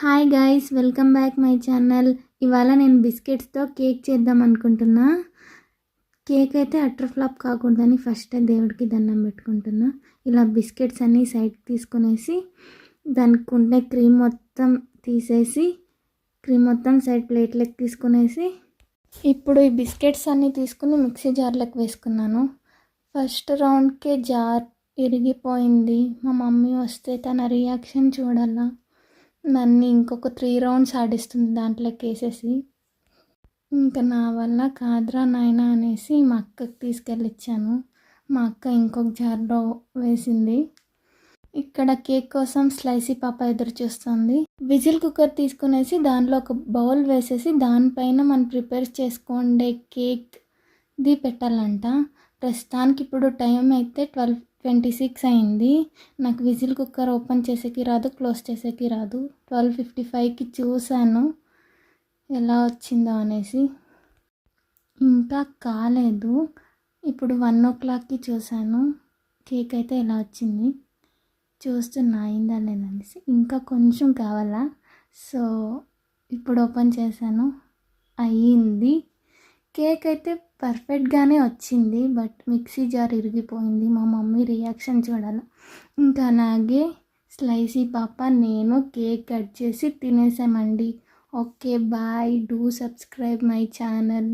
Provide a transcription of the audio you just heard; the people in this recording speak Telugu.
Hi guys, welcome back my channel. ఇవాళ నేను బిస్కెట్స్తో కేక్ చేద్దాం అనుకుంటున్నా. కేక్ అయితే అటర్ ఫ్లాప్ కాకూడదని ఫస్ట్ దేవుడికి దండం పెట్టుకుంటున్నా. ఇలా బిస్కెట్స్ అన్నీ సైడ్కి తీసుకునేసి దానికి ఉండే క్రీమ్ మొత్తం తీసేసి క్రీమ్ మొత్తం సైడ్ ప్లేట్లోకి తీసుకునేసి ఇప్పుడు ఈ బిస్కెట్స్ అన్నీ తీసుకుని మిక్సీ జార్లోకి వేసుకున్నాను. ఫస్ట్ రౌండ్కే జార్ ఇరిగిపోయింది. మా మమ్మీ వస్తే తన రియాక్షన్ చూడాలా. నన్ను ఇంకొక 3 రౌండ్స్ ఆడిస్తుంది దాంట్లోకి వేసేసి. ఇంకా నా వల్ల కాదురా నాయనా అనేసి మా అక్కకి తీసుకెళ్ళిచ్చాను. మా అక్క ఇంకొక జార్లో వేసింది. ఇక్కడ కేక్ కోసం స్లైసీ పాప ఎదురు చూస్తుంది. విజిల్ కుక్కర్ తీసుకునేసి దానిలో ఒక బౌల్ వేసేసి దానిపైన మనం ప్రిపేర్ చేసుకోండే కేక్ది పెట్టాలంట. ప్రస్తుతానికి ఇప్పుడు టైం అయితే 12:26 అయింది. నాకు విజిల్ కుక్కర్ ఓపెన్ చేసేకి రాదు, క్లోజ్ చేసేకి రాదు. 12:55కి చూశాను ఎలా వచ్చిందో అనేసి, ఇంకా కాలేదు. ఇప్పుడు 1 o'clockకి చూశాను కేక్ అయితే ఎలా వచ్చింది. చూస్తున్నా అయిందా లేదనేసి. ఇంకా కొంచెం కావాలా, సో ఇప్పుడు ఓపెన్ చేశాను, అయ్యింది. కేక్ అయితే పర్ఫెక్ట్గానే వచ్చింది, బట్ మిక్సీ జార్ ఇరిగిపోయింది. మా మమ్మీ రియాక్షన్ చూడాలి. ఇంకా అలాగే స్లైసీ పాప నేను కేక్ కట్ చేసి తినేసామండి. Okay bye, do subscribe my channel.